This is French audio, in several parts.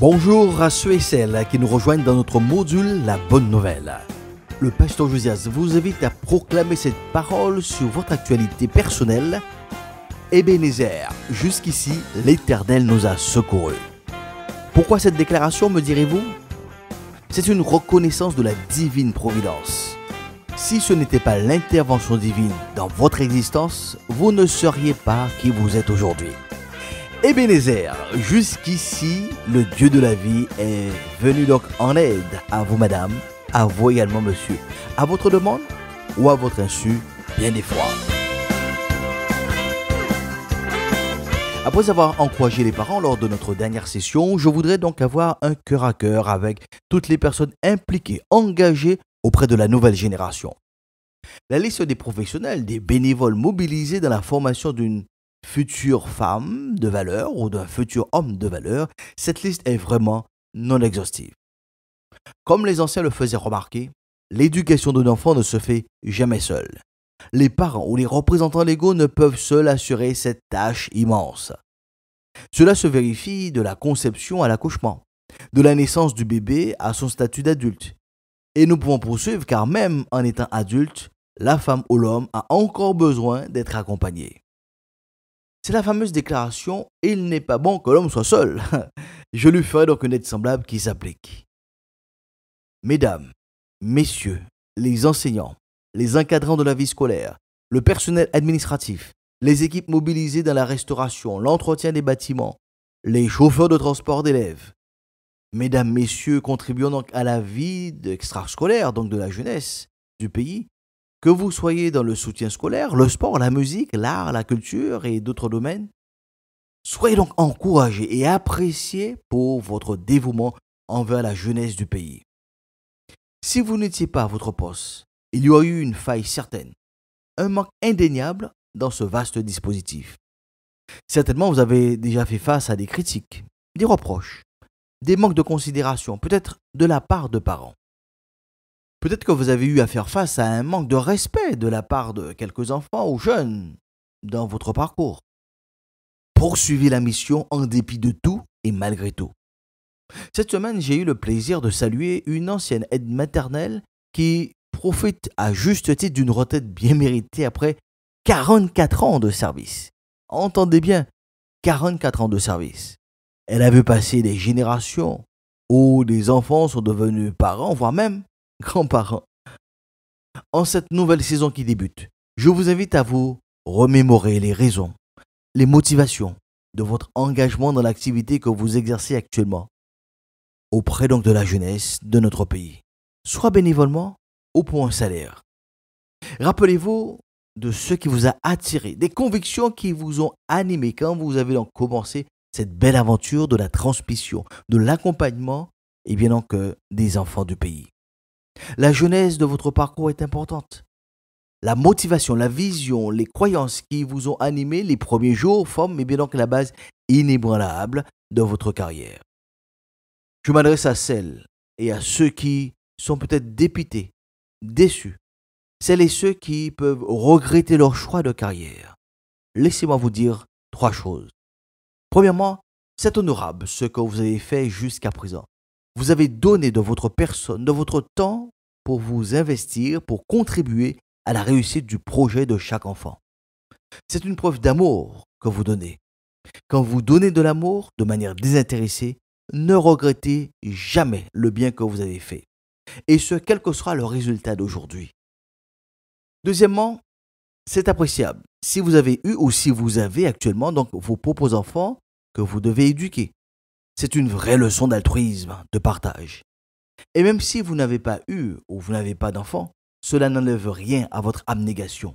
Bonjour à ceux et celles qui nous rejoignent dans notre module La Bonne Nouvelle. Le pasteur Josias vous invite à proclamer cette parole sur votre actualité personnelle. Ebenezer, jusqu'ici, l'Éternel nous a secourus. Pourquoi cette déclaration, me direz-vous? C'est une reconnaissance de la divine providence. Si ce n'était pas l'intervention divine dans votre existence, vous ne seriez pas qui vous êtes aujourd'hui. Ebenezer, jusqu'ici, le Dieu de la vie est venu donc en aide à vous, madame, à vous également, monsieur, à votre demande ou à votre insu, bien des fois. Après avoir encouragé les parents lors de notre dernière session, je voudrais donc avoir un cœur à cœur avec toutes les personnes impliquées, engagées auprès de la nouvelle génération. La liste des professionnels, des bénévoles mobilisés dans la formation d'une future femme de valeur ou d'un futur homme de valeur, cette liste est vraiment non exhaustive. Comme les anciens le faisaient remarquer, l'éducation d'un enfant ne se fait jamais seule. Les parents ou les représentants légaux ne peuvent seuls assurer cette tâche immense. Cela se vérifie de la conception à l'accouchement, de la naissance du bébé à son statut d'adulte. Et nous pouvons poursuivre car même en étant adulte, la femme ou l'homme a encore besoin d'être accompagné. C'est la fameuse déclaration « Il n'est pas bon que l'homme soit seul ». Je lui ferai donc une aide semblable qui s'applique. Mesdames, messieurs, les enseignants, les encadrants de la vie scolaire, le personnel administratif, les équipes mobilisées dans la restauration, l'entretien des bâtiments, les chauffeurs de transport d'élèves. Mesdames, messieurs, contribuons donc à la vie extrascolaire, donc de la jeunesse du pays. Que vous soyez dans le soutien scolaire, le sport, la musique, l'art, la culture et d'autres domaines, soyez donc encouragés et appréciés pour votre dévouement envers la jeunesse du pays. Si vous n'étiez pas à votre poste, il y aurait eu une faille certaine, un manque indéniable dans ce vaste dispositif. Certainement, vous avez déjà fait face à des critiques, des reproches, des manques de considération, peut-être de la part de parents. Peut-être que vous avez eu à faire face à un manque de respect de la part de quelques enfants ou jeunes dans votre parcours. Poursuivez la mission en dépit de tout et malgré tout. Cette semaine, j'ai eu le plaisir de saluer une ancienne aide maternelle qui profite à juste titre d'une retraite bien méritée après 44 ans de service. Entendez bien, 44 ans de service. Elle a vu passer des générations où des enfants sont devenus parents, voire même grands-parents. En cette nouvelle saison qui débute, je vous invite à vous remémorer les raisons, les motivations de votre engagement dans l'activité que vous exercez actuellement auprès donc de la jeunesse de notre pays, soit bénévolement ou pour un salaire. Rappelez-vous de ce qui vous a attiré, des convictions qui vous ont animé quand vous avez donc commencé cette belle aventure de la transmission, de l'accompagnement et bien donc des enfants du pays. La jeunesse de votre parcours est importante. La motivation, la vision, les croyances qui vous ont animé les premiers jours forment bien donc la base inébranlable de votre carrière. Je m'adresse à celles et à ceux qui sont peut-être dépités, déçus, celles et ceux qui peuvent regretter leur choix de carrière. Laissez-moi vous dire 3 choses. Premièrement, c'est honorable ce que vous avez fait jusqu'à présent. Vous avez donné de votre personne, de votre temps pour vous investir, pour contribuer à la réussite du projet de chaque enfant. C'est une preuve d'amour que vous donnez. Quand vous donnez de l'amour de manière désintéressée, ne regrettez jamais le bien que vous avez fait. Et ce, quel que sera le résultat d'aujourd'hui. Deuxièmement, c'est appréciable. Si vous avez eu ou si vous avez actuellement donc vos propres enfants que vous devez éduquer. C'est une vraie leçon d'altruisme, de partage. Et même si vous n'avez pas eu ou vous n'avez pas d'enfant, cela n'enlève rien à votre abnégation.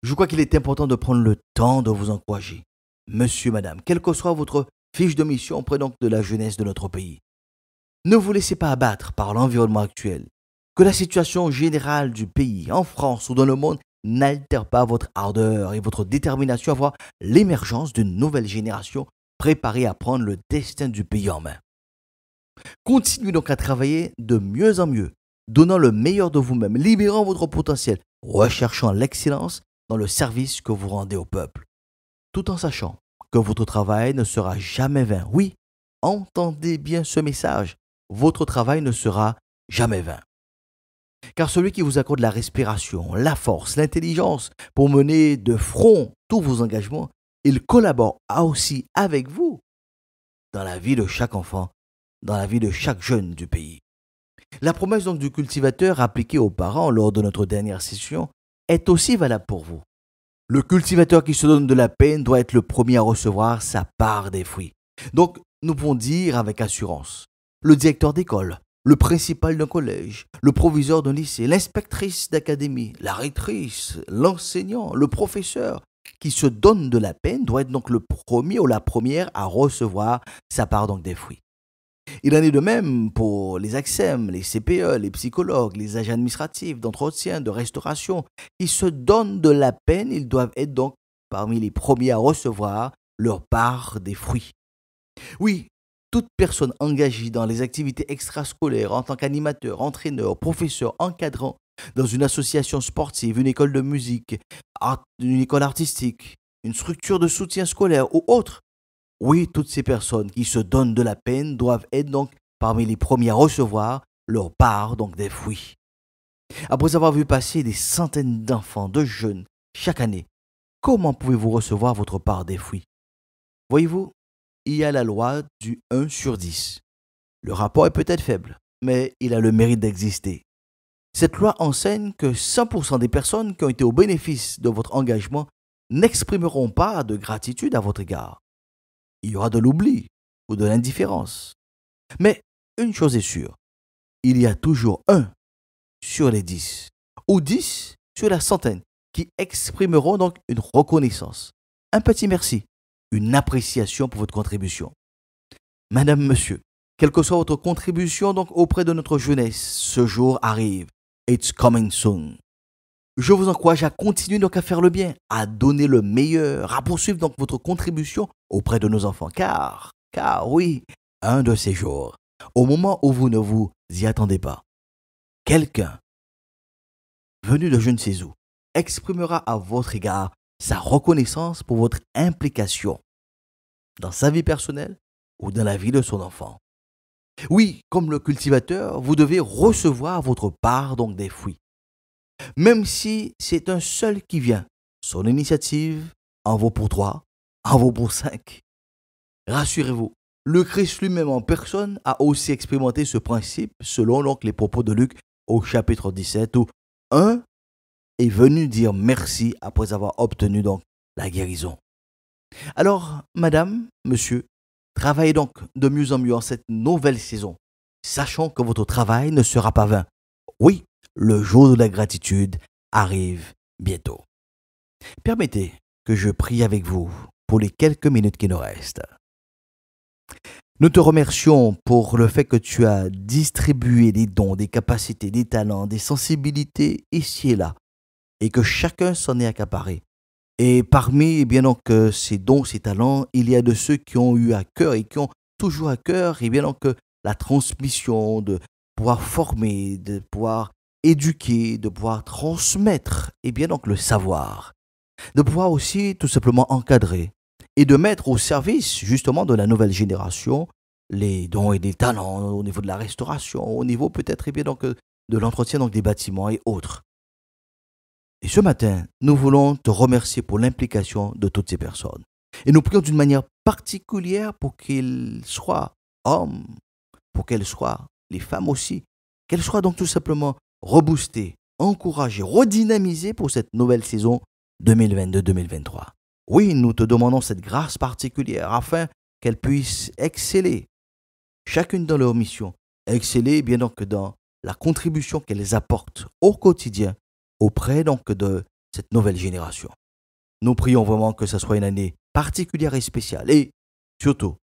Je crois qu'il est important de prendre le temps de vous encourager. Monsieur, madame, quelle que soit votre fiche de mission auprès donc de la jeunesse de notre pays. Ne vous laissez pas abattre par l'environnement actuel. Que la situation générale du pays, en France ou dans le monde, n'altère pas votre ardeur et votre détermination à voir l'émergence d'une nouvelle génération préparée à prendre le destin du pays en main. Continuez donc à travailler de mieux en mieux, donnant le meilleur de vous-même, libérant votre potentiel, recherchant l'excellence dans le service que vous rendez au peuple, tout en sachant que votre travail ne sera jamais vain. Oui, entendez bien ce message, votre travail ne sera jamais vain. Car celui qui vous accorde la respiration, la force, l'intelligence pour mener de front tous vos engagements, il collabore aussi avec vous dans la vie de chaque enfant, dans la vie de chaque jeune du pays. La promesse donc du cultivateur appliquée aux parents lors de notre dernière session est aussi valable pour vous. Le cultivateur qui se donne de la peine doit être le premier à recevoir sa part des fruits. Donc, nous pouvons dire avec assurance, le directeur d'école, le principal d'un collège, le proviseur d'un lycée, l'inspectrice d'académie, la rectrice, l'enseignant, le professeur qui se donne de la peine doit être donc le premier ou la première à recevoir sa part donc des fruits. Il en est de même pour les AXEM, les CPE, les psychologues, les agents administratifs, d'entretien, de restauration, qui se donnent de la peine, ils doivent être donc parmi les premiers à recevoir leur part des fruits. Oui, toute personne engagée dans les activités extrascolaires en tant qu'animateur, entraîneur, professeur, encadrant, dans une association sportive, une école de musique, une école artistique, une structure de soutien scolaire ou autre, oui, toutes ces personnes qui se donnent de la peine doivent être donc parmi les premiers à recevoir leur part donc des fruits. Après avoir vu passer des centaines d'enfants, de jeunes, chaque année, comment pouvez-vous recevoir votre part des fruits? Voyez-vous, il y a la loi du 1 sur 10. Le rapport est peut-être faible, mais il a le mérite d'exister. Cette loi enseigne que 100% des personnes qui ont été au bénéfice de votre engagement n'exprimeront pas de gratitude à votre égard. Il y aura de l'oubli ou de l'indifférence. Mais une chose est sûre, il y a toujours 1 sur les 10 ou 10 sur la centaine qui exprimeront donc une reconnaissance, un petit merci, une appréciation pour votre contribution. Madame, monsieur, quelle que soit votre contribution donc auprès de notre jeunesse, ce jour arrive. It's coming soon. Je vous encourage à continuer donc à faire le bien, à donner le meilleur, à poursuivre donc votre contribution auprès de nos enfants. Car oui, un de ces jours, au moment où vous ne vous y attendez pas, quelqu'un venu de je ne sais où exprimera à votre égard sa reconnaissance pour votre implication dans sa vie personnelle ou dans la vie de son enfant. Oui, comme le cultivateur, vous devez recevoir votre part donc des fruits. Même si c'est un seul qui vient, son initiative en vaut pour 3, en vaut pour 5. Rassurez-vous, le Christ lui-même en personne a aussi expérimenté ce principe selon donc les propos de Luc au chapitre 17 où un est venu dire merci après avoir obtenu donc la guérison. Alors, madame, monsieur, travaillez donc de mieux en mieux en cette nouvelle saison, sachant que votre travail ne sera pas vain. Oui, le jour de la gratitude arrive bientôt. Permettez que je prie avec vous pour les quelques minutes qui nous restent. Nous te remercions pour le fait que tu as distribué des dons, des capacités, des talents, des sensibilités ici et là, et que chacun s'en est accaparé. Et parmi eh bien donc, ces dons, ces talents, il y a de ceux qui ont eu à cœur et qui ont toujours à cœur eh bien donc, la transmission, de pouvoir former, de pouvoir éduquer, de pouvoir transmettre eh bien donc, le savoir, de pouvoir aussi tout simplement encadrer et de mettre au service justement de la nouvelle génération les dons et les talents au niveau de la restauration, au niveau peut-être eh bien donc, de l'entretien donc, des bâtiments et autres. Et ce matin, nous voulons te remercier pour l'implication de toutes ces personnes. Et nous prions d'une manière particulière pour qu'ils soient hommes, pour qu'elles soient les femmes aussi, qu'elles soient donc tout simplement reboostées, encouragées, redynamisées pour cette nouvelle saison 2022-2023. Oui, nous te demandons cette grâce particulière afin qu'elles puissent exceller, chacune dans leur mission, exceller bien donc dans la contribution qu'elles apportent au quotidien auprès donc de cette nouvelle génération. Nous prions vraiment que ce soit une année particulière et spéciale et surtout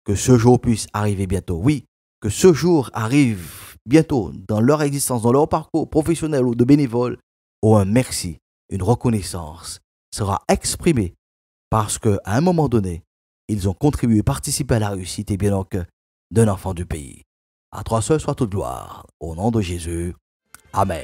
que ce jour puisse arriver bientôt. Oui, que ce jour arrive bientôt dans leur existence, dans leur parcours professionnel ou de bénévole, où un merci, une reconnaissance sera exprimée parce qu'à un moment donné, ils ont contribué et participé à la réussite et bien donc d'un enfant du pays. À toi seul soit toute gloire. Au nom de Jésus. Amen.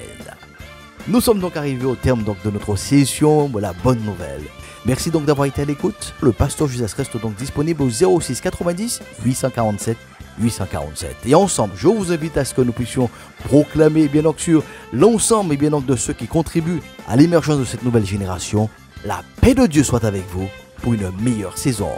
Nous sommes donc arrivés au terme donc de notre session, la bonne nouvelle. Merci donc d'avoir été à l'écoute. Le pasteur Joseph reste donc disponible au 06 90 847 847. Et ensemble, je vous invite à ce que nous puissions proclamer bien donc sur l'ensemble et bien donc de ceux qui contribuent à l'émergence de cette nouvelle génération. La paix de Dieu soit avec vous pour une meilleure saison.